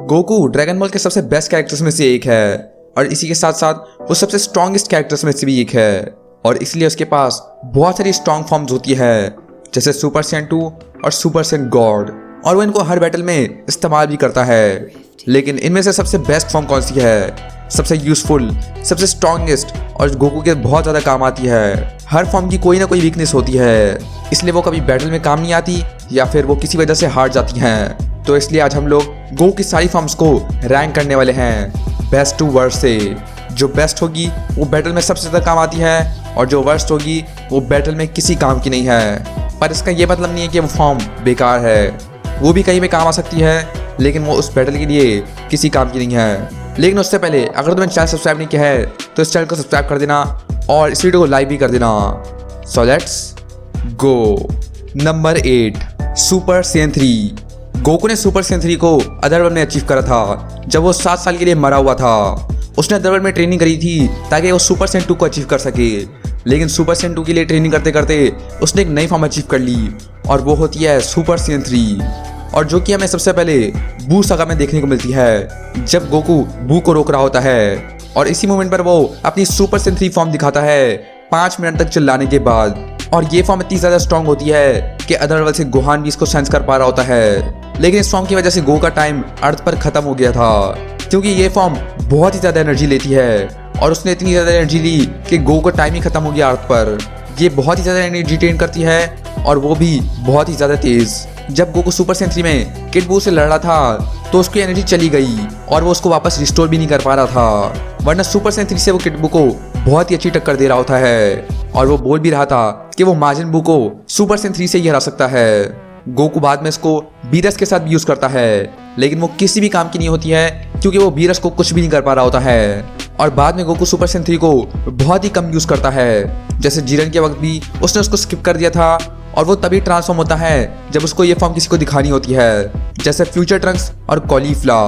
Goku dragon ball के सबसे best characters में से एक है और इसी के साथ साथ वो सबसे स्ट्रॉन्गेस्ट कैरेक्टर्स में से भी एक है और इसलिए उसके पास बहुत सारी स्ट्रॉन्ग फॉर्म्स होती है जैसे सुपर सैयन 2 और सुपर सैयन गॉड और वो इनको हर बैटल में इस्तेमाल भी करता है। लेकिन इनमें से सबसे बेस्ट फॉर्म कौन सी है, सबसे यूजफुल, सबसे स्ट्रॉन्गेस्ट और गोकू के बहुत ज़्यादा काम आती है। हर फॉर्म की कोई ना कोई वीकनेस होती है, इसलिए वो कभी बैटल में काम नहीं आती या फिर वो किसी वजह से हार जाती हैं। तो इसलिए आज हम लोग गोकू की सारी फॉर्म्स को रैंक करने वाले हैं बेस्ट टू वर्स्ट से। जो बेस्ट होगी वो बैटल में सबसे ज़्यादा काम आती है और जो वर्स्ट होगी वो बैटल में किसी काम की नहीं है। पर इसका ये मतलब नहीं है कि वो फॉर्म बेकार है, वो भी कहीं पे काम आ सकती है लेकिन वो उस बैटल के लिए किसी काम की नहीं है। लेकिन उससे पहले अगर तुमने चैनल सब्सक्राइब नहीं किया है तो इस चैनल को सब्सक्राइब कर देना और इस वीडियो को लाइक भी कर देना। So let's go. Number 8 super Saiyan 3। Goku ने सुपर सैयन 3 को अदरवर्ल्ड में अचीव करा था जब वो 7 साल के लिए मरा हुआ था। उसने अदरवर्ल्ड में ट्रेनिंग करी थी ताकि वो सुपर सैयन 2 को अचीव कर सके। लेकिन सुपर सैयन 2 के लिए ट्रेनिंग करते करते उसने एक नई फॉर्म अचीव कर ली और वो होती है सुपर सैयन 3 और जो कि हमें सबसे पहले बू सागा में देखने को मिलती है जब गोकू बू को रोक रहा होता है और इसी मोमेंट पर वो अपनी सुपर सैयन 3 फॉर्म दिखाता है 5 मिनट तक चिल्लाने के बाद। और ये फॉर्म इतनी ज़्यादा स्ट्रॉन्ग होती है कि अदरवर्ल्ड से गोहान भी इसको सेंस कर पा रहा होता है। लेकिन इस फॉर्म की वजह से गो का टाइम अर्थ पर ख़त्म हो गया था क्योंकि ये फॉर्म बहुत ही ज़्यादा एनर्जी लेती है और उसने इतनी ज़्यादा एनर्जी ली कि गो का टाइम ही ख़त्म हो गया अर्थ पर। ये बहुत ही ज़्यादा एनर्जी ड्रेन करती है और वो भी बहुत ही ज़्यादा तेज़। जब गोकू सुपर सैयन 3 में किड बू से लड़ रहा था तो उसकी एनर्जी चली गई और वो उसको वापस रिस्टोर भी नहीं कर पा रहा था, वरना सुपर सैयन 3 से वो किड बू को बहुत ही अच्छी टक्कर दे रहा होता है और वो बोल भी रहा था कि वो माजिन बू को सुपर सैयन 3 से ही हरा सकता है। गोकू बाद में इसको बीरस के साथ भी यूज करता है लेकिन वो किसी भी काम की नहीं होती है क्योंकि वो बीरस को कुछ भी नहीं कर पा रहा होता है। और बाद में गोकू सुपर सैयन 3 को बहुत ही कम यूज करता है, जैसे जीरन के वक्त भी उसने उसको स्किप कर दिया था और वो तभी ट्रांसफॉर्म होता है जब उसको ये फॉर्म किसी को दिखानी होती है, जैसे फ्यूचर ट्रंक्स और कॉलीफ्ला।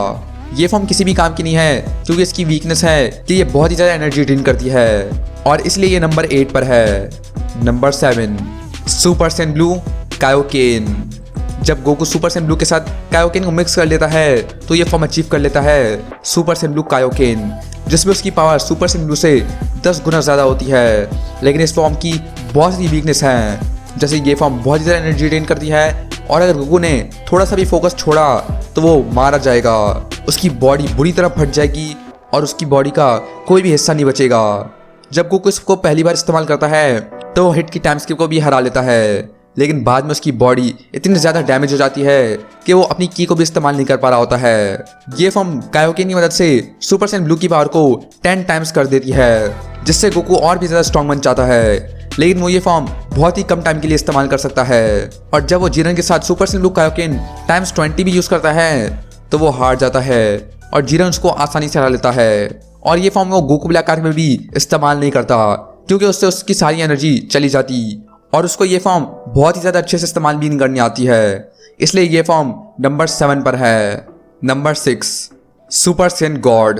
ये फॉर्म किसी भी काम की नहीं है क्योंकि इसकी वीकनेस है कि ये बहुत ही ज़्यादा एनर्जी ड्रेन करती है और इसलिए ये नंबर 8 पर है। Number 7 super Saiyan blue Kaioken. जब गोकू सुपर सैयन ब्लू के साथ कायोकेन को मिक्स कर लेता है तो ये फॉर्म अचीव कर लेता है सुपर सैयन ब्लू कायोकेन, जिसमें उसकी पावर सुपर सैयन ब्लू से 10 गुना ज़्यादा होती है। लेकिन इस फॉर्म की बहुत सी वीकनेस हैं, जैसे ये फॉर्म बहुत ही ज़्यादा एनर्जी ड्रेन करती है और अगर गोकू ने थोड़ा सा भी फोकस छोड़ा तो वो मारा जाएगा, उसकी बॉडी बुरी तरह फट जाएगी और उसकी बॉडी का कोई भी हिस्सा नहीं बचेगा। जब गोकू इसको पहली बार इस्तेमाल करता है तो हिट की टाइम स्किप को भी हरा लेता है, लेकिन बाद में उसकी बॉडी इतनी ज़्यादा डैमेज हो जाती है कि वो अपनी की को भी इस्तेमाल नहीं कर पा रहा होता है। ये फॉर्म कायोकेन की मदद से सुपर सैयन ब्लू की पावर को 10 टाइम्स कर देती है, जिससे गोकू और भी ज़्यादा स्ट्रॉन्ग बन जाता है। लेकिन वो ये फॉर्म बहुत ही कम टाइम के लिए इस्तेमाल कर सकता है और जब वो जीरन के साथ super Saiyan blue Kaioken times 20 भी यूज़ करता है तो वो हार जाता है और जीरन उसको आसानी से हरा लेता है। और ये फॉर्म वो गोकू ब्लैक आर्क में भी इस्तेमाल नहीं करता क्योंकि उससे उसकी सारी एनर्जी चली जाती और उसको ये फॉर्म बहुत ही ज़्यादा अच्छे से इस्तेमाल भी नहीं करनी आती है, इसलिए ये फॉर्म नंबर 7 पर है। Number 6 super Saiyan god.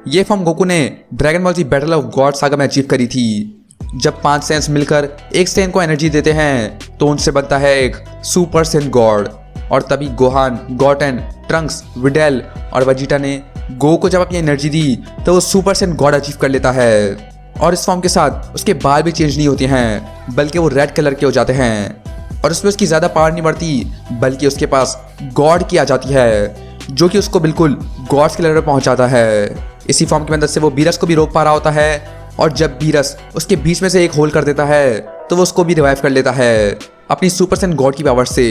ये फॉर्म गोकू ने Dragon Ball Z battle of god saga में अचीव करी थी। जब 5 सैयन्स मिलकर एक सैयन को एनर्जी देते हैं तो उनसे बनता है एक सुपर सैयन गॉड और तभी गोहान, गॉटेन, ट्रंक्स, विडेल और वजीटा ने गो को जब अपनी एनर्जी दी तो वो सुपर सैयन गॉड अचीव कर लेता है। और इस फॉर्म के साथ उसके बाल भी चेंज नहीं होते हैं बल्कि वो रेड कलर के हो जाते हैं और उसमें उसकी ज़्यादा पावर नहीं बढ़ती बल्कि उसके पास गॉड की आ जाती है जो कि उसको बिल्कुल गॉड्स के लेवल पर पहुंचाता है। इसी फॉर्म की मदद से वो बीरस को भी रोक पा रहा होता है और जब बीरस उसके बीच में से एक होल कर देता है तो वो उसको भी रिवाइव कर लेता है अपनी सुपर सैयन गॉड की पावर से।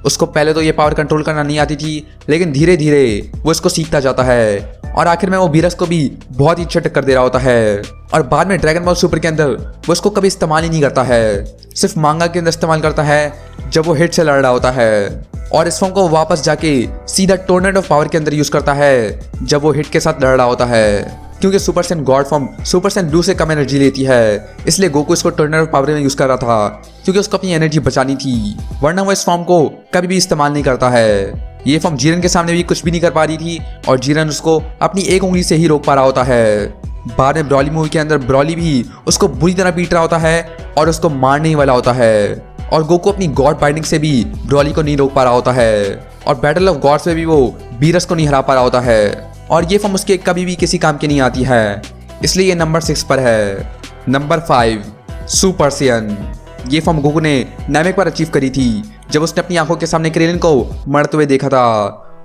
उसको पहले तो ये पावर कंट्रोल करना नहीं आती थी लेकिन धीरे धीरे वो इसको सीखता जाता है और आखिर में वो बीरस को भी बहुत ही अच्छा टक्कर दे रहा होता है। और बाद में ड्रैगन बॉल सुपर के अंदर वो इसको कभी इस्तेमाल ही नहीं करता है, सिर्फ मांगा के अंदर इस्तेमाल करता है जब वो हिट से लड़ रहा होता है। और इस फॉर्म को वापस जाके सीधा टोर्नेडो ऑफ पावर के अंदर यूज करता है जब वो हिट के साथ लड़ रहा होता है, क्योंकि super Saiyan God form super Saiyan blue से कम एनर्जी लेती है, इसलिए गोकू इसको टोर्नेडो ऑफ पावर में यूज कर रहा था क्योंकि उसको अपनी एनर्जी बचानी थी, वरना वो इस फॉर्म को कभी भी इस्तेमाल नहीं करता है। ये फॉर्म जीरन के सामने भी कुछ भी नहीं कर पा रही थी और जीरन उसको अपनी एक उंगली से ही रोक पा रहा होता है। बाद में ब्रॉली मूवी के अंदर ब्रॉली भी उसको बुरी तरह पीट रहा होता है और उसको मारने ही वाला होता है और गोकू अपनी गॉड बाइंडिंग से भी ब्रॉली को नहीं रोक पा रहा होता है और बैटल ऑफ गॉड्स में भी वो बीरस को नहीं हरा पा रहा होता है और ये फॉर्म उसके कभी भी किसी काम की नहीं आती है, इसलिए ये नंबर 6 पर है। Number 5 super Saiyan. ये फॉर्म गोकू ने नामेक पर अचीव करी थी जब उसने अपनी आंखों के सामने क्रेलिन को मरते हुए देखा था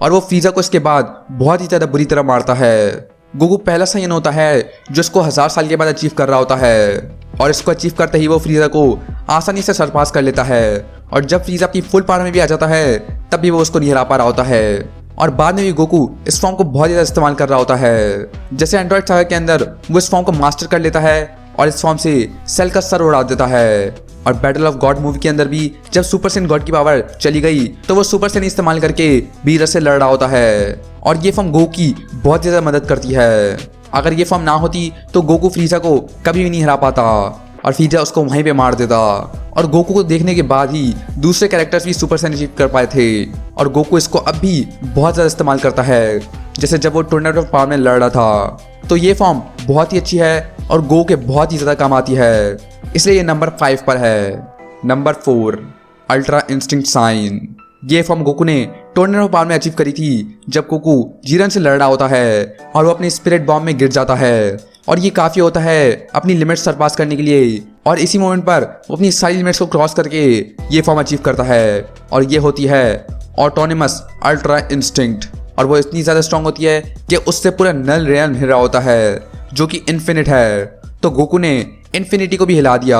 और वो फ्रीजा को इसके बाद बहुत ही ज़्यादा बुरी तरह मारता है। गोकू पहला सैयन होता है जो इसको 1000 साल के बाद अचीव कर रहा होता है और इसको अचीव करते ही वो फ्रीजा को आसानी से सरपास कर लेता है और जब फ्रीजा अपनी फुल पावर में भी आ जाता है तब भी वो उसको नहीं हरा पा रहा होता है और बाद में भी गोकू इस फॉर्म को बहुत ज़्यादा इस्तेमाल कर रहा होता है। जैसे एंड्रॉइड सागा के अंदर वो इस फॉर्म को मास्टर कर लेता है और इस फॉर्म से सेल का सर उड़ा देता है और बैटल ऑफ गॉड मूवी के अंदर भी जब सुपर सैयन गॉड की पावर चली गई तो वो सुपर सैयन इस्तेमाल करके बीरस से लड़ रहा होता है और ये फॉर्म गोकू की बहुत ज़्यादा मदद करती है। अगर ये फॉर्म ना होती तो गोकू फ्रीजा को कभी भी नहीं हरा पाता और फ्रीजा उसको वहीं पे मार देता और गोकू को देखने के बाद ही दूसरे कैरेक्टर्स भी सुपर सैयन अचीव कर पाए थे और गोकू इसको अब भी बहुत ज़्यादा इस्तेमाल करता है, जैसे जब वो टोर्नेडो ऑफ पावर में लड़ रहा था। तो ये फॉर्म बहुत ही अच्छी है और गोकू के बहुत ही ज़्यादा काम आती है, इसलिए ये नंबर 5 पर है। Number 4 ultra instinct sign. ये फॉर्म गोकू ने टोर्नेडो पावर में अचीव करी थी जब गोकू जीरन से लड़ रहा होता है और वो अपने स्पिरिट बॉम्ब में गिर जाता है और ये काफ़ी होता है अपनी लिमिट्स सरपास करने के लिए और इसी मोमेंट पर वो अपनी सारी लिमिट्स को क्रॉस करके ये फॉर्म अचीव करता है और ये होती है ऑटोनमस अल्ट्रा इंस्टिंक्ट और वो इतनी ज़्यादा स्ट्रांग होती है कि उससे पूरा नल रियल्म हिल रहा होता है जो कि इन्फिनिट है। तो गोकू ने इन्फिनिटी को भी हिला दिया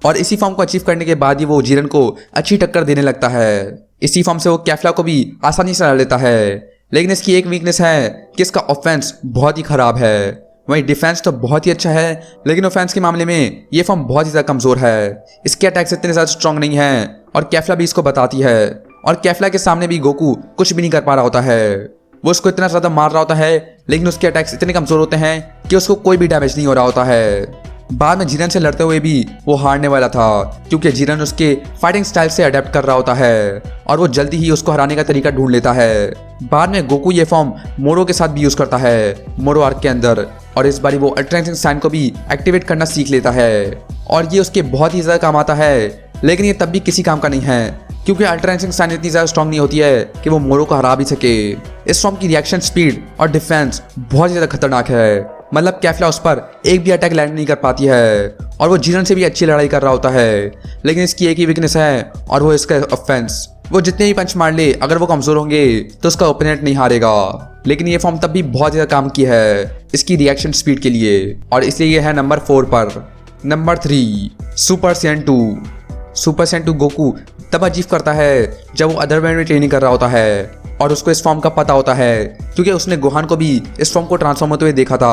और इसी फॉर्म को अचीव करने के बाद ही वो जीरन को अच्छी टक्कर देने लगता है। इसी फॉर्म से वो कैफ्ला को भी आसानी से हरा लेता है, लेकिन इसकी एक वीकनेस है कि इसका ऑफेंस बहुत ही खराब है। वहीं डिफेंस तो बहुत ही अच्छा है लेकिन ऑफेंस के मामले में ये फॉर्म बहुत ही ज़्यादा कमज़ोर है। इसके अटैक्स इतने ज़्यादा स्ट्रांग नहीं है और कैफ्ला भी इसको बताती है और कैफ्ला के सामने भी गोकू कुछ भी नहीं कर पा रहा होता है। वो उसको इतना ज़्यादा मार रहा होता है लेकिन उसके अटैक्स इतने कमज़ोर होते हैं कि उसको कोई भी डैमेज नहीं हो रहा होता है। बाद में जीरन से लड़ते हुए भी वो हारने वाला था क्योंकि जीरन उसके फाइटिंग स्टाइल से अडेप्ट कर रहा होता है और वो जल्दी ही उसको हराने का तरीका ढूंढ लेता है। बाद में गोकू ये फॉर्म मोरो के साथ भी यूज़ करता है मोरो आर्क के अंदर और इस बारी वो अल्ट्रा इंस्टिंक्ट साइन को भी एक्टिवेट करना सीख लेता है और ये उसके बहुत ही ज़्यादा काम आता है, लेकिन ये तब भी किसी काम का नहीं है क्योंकि अल्ट्रा इंस्टिंक्ट साइन इतनी ज़्यादा स्ट्रांग नहीं होती है कि वो मोरो को हरा भी सके। इस फॉर्म की रिएक्शन स्पीड और डिफेंस बहुत ज़्यादा खतरनाक है, मतलब कैफ्ला उस पर एक भी अटैक लैंड नहीं कर पाती है और वो जीरन से भी अच्छी लड़ाई कर रहा होता है, लेकिन इसकी एक ही वीकनेस है और वो इसका ऑफेंस। वो जितने भी पंच मार ले अगर वो कमज़ोर होंगे तो उसका ओपोनेंट नहीं हारेगा, लेकिन ये फॉर्म तब भी बहुत ज़्यादा काम की है इसकी रिएक्शन स्पीड के लिए और इसलिए ये है नंबर 4 पर। Number 3 super Saiyan 2। Super Saiyan 2 Goku तब अचीव करता है जब वो अदरवर्ल्ड में ट्रेनिंग कर रहा होता है और उसको इस फॉर्म का पता होता है क्योंकि उसने गोहान को भी इस फॉर्म को ट्रांसफॉर्म होते हुए देखा था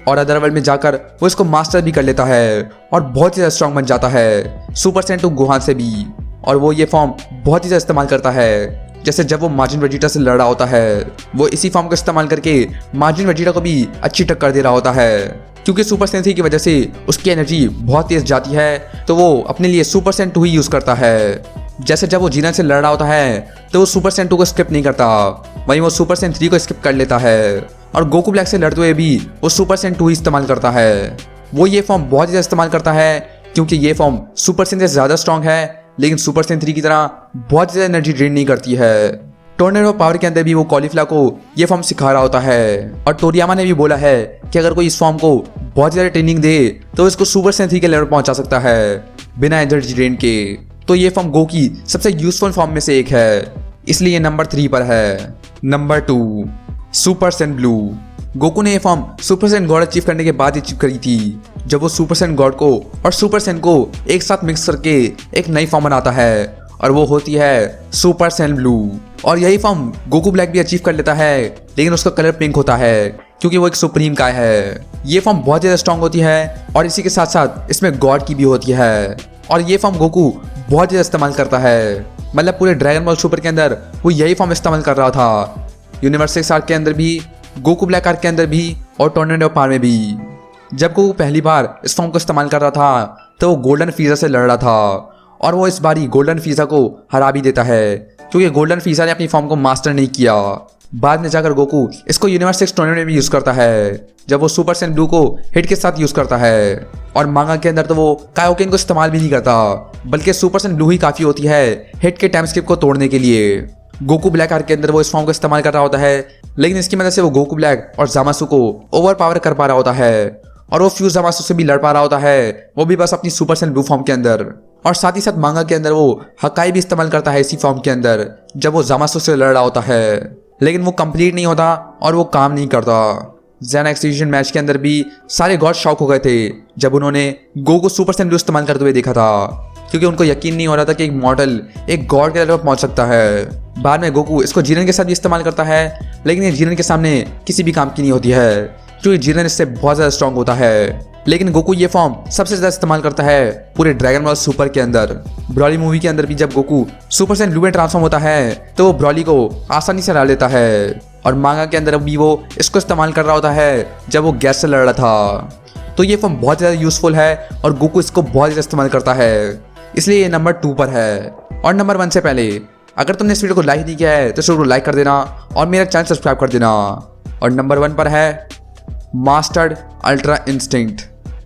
और अदरवर्ल्ड में जाकर वो इसको मास्टर भी कर लेता है और बहुत ही ज़्यादा स्ट्रांग बन जाता है सुपर सैयन 2 गोहान से भी। और वो ये फॉर्म बहुत ही ज़्यादा इस्तेमाल करता है, जैसे जब वो मार्जिन वेजिटा से लड़ रहा होता है वो इसी फॉर्म का इस्तेमाल करके मार्जिन वेजिटा को भी अच्छी टक्कर दे रहा होता है क्योंकि सुपर सैयन 3 की वजह से उसकी एनर्जी बहुत तेज जाती है तो वो अपने लिए सुपर सैयन 2 ही यूज़ करता है। जैसे जब वो जीरन से लड़ रहा होता है तो वो सुपर सैयन 2 को स्किप नहीं करता, वहीं वो सुपर सैयन 3 को स्किप कर लेता है और गोकू ब्लैक से लड़ते हुए भी वो सुपर सैयन 2 ही इस्तेमाल करता है। वो ये फॉर्म बहुत ज़्यादा इस्तेमाल करता है क्योंकि ये फॉर्म सुपर सैयन से ज़्यादा स्ट्रॉन्ग है लेकिन सुपर सैयन 3 की तरह बहुत ज़्यादा एनर्जी ड्रेन नहीं करती है। टोर्नेडो पावर के अंदर भी वो कॉलीफ्ला को ये फॉर्म सिखा रहा होता है और तोरियामा ने भी बोला है कि अगर कोई इस फॉर्म को बहुत ज़्यादा ट्रेनिंग दे तो इसको सुपर सैयन 3 के लेवल पहुंचा सकता है बिना एनर्जी ड्रेन के। तो ये फॉर्म गो की सबसे यूजफुल फॉर्म में से एक है, इसलिए ये नंबर 3 पर है। Number 2 super Saiyan blue. Goku ने ये form super Saiyan God achieve करने के बाद अचीव करी थी जब वो सुपर सैयन गॉड को और सुपर सैयन को एक साथ मिक्स करके एक नई फॉर्म बनाता है और वो होती है सुपर सैयन ब्लू। और यही फॉर्म गोकू ब्लैक भी अचीव कर लेता है लेकिन उसका कलर पिंक होता है क्योंकि वो एक सुप्रीम काय है। ये फॉर्म बहुत ज़्यादा स्ट्रांग होती है और इसी के साथ साथ इसमें गॉड की भी होती है और ये फॉर्म गोकू बहुत ज़्यादा इस्तेमाल करता है, मतलब पूरे ड्रैगन बॉल सुपर के अंदर वो यही फॉर्म इस्तेमाल कर रहा था, यूनिवर्स 6 आर्क के अंदर भी, गोकू ब्लैक आर्क के अंदर भी और टोर्नेडो पावर में भी। जब गोकू पहली बार इस फॉर्म को इस्तेमाल कर रहा था तो वो गोल्डन फीजा से लड़ रहा था और वो इस बारी गोल्डन फीजा को हरा भी देता है क्योंकि गोल्डन फीजा ने अपनी फॉर्म को मास्टर नहीं किया बाद में जाकर गोकू इसको यूनिवर्स 6 टूर्नामेंट में भी यूज करता है जब वो सुपर सैयन ब्लू को हिट के साथ यूज करता है। और मांगा के अंदर तो वो कायोकेन को इस्तेमाल भी नहीं करता, बल्कि सुपर सैयन ब्लू ही काफी होती है हिट के टाइम स्किप को तोड़ने के लिए। गोकू ब्लैक आर्क के अंदर वो इस फॉर्म को इस्तेमाल कर रहा होता है, लेकिन इसकी मदद से वो गोकू ब्लैक और जामासु को ओवर पावर कर पा रहा होता है और वो फ्यूज जामासु से भी लड़ पा रहा होता है, वो भी बस अपनी सुपर सैयन ब्लू फॉर्म के अंदर। और साथ ही साथ मांगा के अंदर वो हकाई भी इस्तेमाल करता है इसी फॉर्म के अंदर जब वो जामासु से लड़ रहा होता है, लेकिन वो कंप्लीट नहीं होता और वो काम नहीं करता। ज़ेन एक्सटिंक्शन मैच के अंदर भी सारे गॉड शॉक हो गए थे जब उन्होंने गोकू सुपर सैयन ब्लू इस्तेमाल करते हुए देखा था, क्योंकि उनको यकीन नहीं हो रहा था कि एक मॉडल एक गॉड के लेवल पर पहुंच सकता है। बाद में गोकू इसको जीरन के साथ भी इस्तेमाल करता है, लेकिन ये जीरन के सामने किसी भी काम की नहीं होती है, क्योंकि जीरन इससे बहुत ज़्यादा स्ट्रॉन्ग होता है। लेकिन गोकू ये फॉर्म सबसे ज़्यादा इस्तेमाल करता है पूरे ड्रैगन बॉल सुपर के अंदर। ब्रॉली मूवी के अंदर भी जब गोकू सुपर सैयन ब्लू में ट्रांसफॉर्म होता है तो वो ब्रॉली को आसानी से हरा लेता है, और मांगा के अंदर भी वो इसको इस्तेमाल कर रहा होता है जब वो गैस से लड़ रहा था। तो ये फॉर्म बहुत ज़्यादा यूजफुल है और गोकू इसको बहुत ज़्यादा इस्तेमाल करता है, इसलिए ये नंबर 2 पर है। और नंबर 1 से पहले अगर तुमने इस वीडियो को लाइक नहीं किया है तो इस वीडियो को लाइक कर देना और मेरा चैनल सब्सक्राइब कर देना। और नंबर 1 पर है मास्टर्ड अल्ट्रा इंस्टिंक्ट।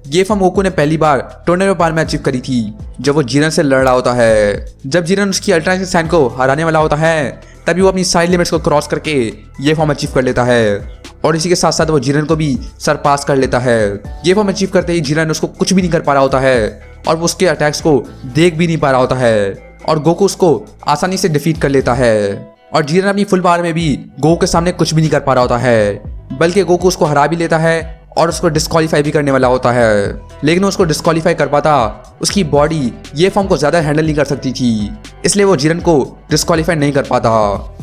ये फॉर्म गोकू ने पहली बार टोर्नेडो पाल में अचीव करी थी जब वो जीरन से लड़ रहा होता है। जब जीरन उसकी अल्ट्रा इंस्टिंक्ट को हराने वाला होता है तभी वो अपनी सारी लिमिट्स को क्रॉस करके ये फॉर्म अचीव कर लेता है, और इसी के साथ साथ वो जीरन को भी सरपास कर लेता है। ये फॉर्म अचीव करते ही जीरन उसको कुछ भी नहीं कर पा रहा होता है और वो उसके अटैक्स को देख भी नहीं पा रहा होता है, और गोकू उसको आसानी से डिफीट कर लेता है। और जीरन अपनी फुल पावर में भी गोकू के सामने कुछ भी नहीं कर पा रहा होता है, बल्कि गोकू उसको हरा भी लेता है और उसको डिस्क्वालीफाई भी करने वाला होता है। लेकिन उसको डिस्क्वालीफाई कर पाता उसकी बॉडी ये फॉर्म को ज़्यादा हैंडल नहीं कर सकती थी, इसलिए वो जीरन को डिस्क्वालीफाई नहीं कर पाता,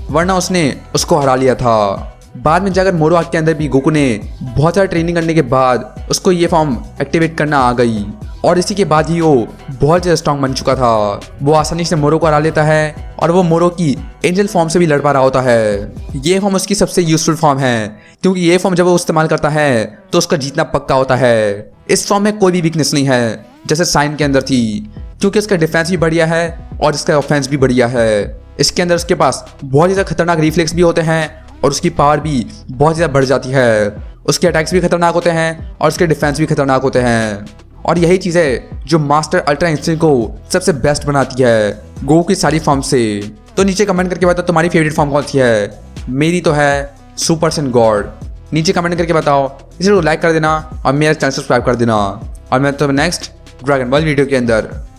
वरना उसने उसको हरा लिया था। बाद में जाकर मोरो आर्क के अंदर भी गोकू ने बहुत ज़्यादा ट्रेनिंग करने के बाद उसको ये फॉर्म एक्टिवेट करना आ गई, और इसी के बाद ही वो बहुत ज़्यादा स्ट्रॉन्ग बन चुका था। वो आसानी से मोरो को हरा लेता है और वो मोरो की एंजल फॉर्म से भी लड़ पा रहा होता है। ये फॉर्म उसकी सबसे यूजफुल फॉर्म है, क्योंकि ये फॉर्म जब वो इस्तेमाल करता है तो उसका जीतना पक्का होता है। इस फॉर्म में कोई भी वीकनेस नहीं है जैसे साइन के अंदर थी, क्योंकि इसका डिफेंस भी बढ़िया है और इसका ऑफेंस भी बढ़िया है। इसके अंदर उसके पास बहुत ज़्यादा खतरनाक रिफ्लेक्स भी होते हैं और उसकी पावर भी बहुत ज़्यादा बढ़ जाती है। उसके अटैक्स भी खतरनाक होते हैं और उसके डिफेंस भी खतरनाक होते हैं, और यही चीज़ है जो मास्टर अल्ट्रा इंस्टिंक्ट को सबसे बेस्ट बनाती है गोकू की सारी फॉर्म से। तो नीचे कमेंट करके बताओ तुम्हारी फेवरेट फॉर्म कौन सी है। मेरी तो है सुपर सैयन गॉड। नीचे कमेंट करके बताओ, इसे लाइक कर देना और मेरा चैनल सब्सक्राइब कर देना, और मैं तो नेक्स्ट ड्रैगन बॉल वीडियो के अंदर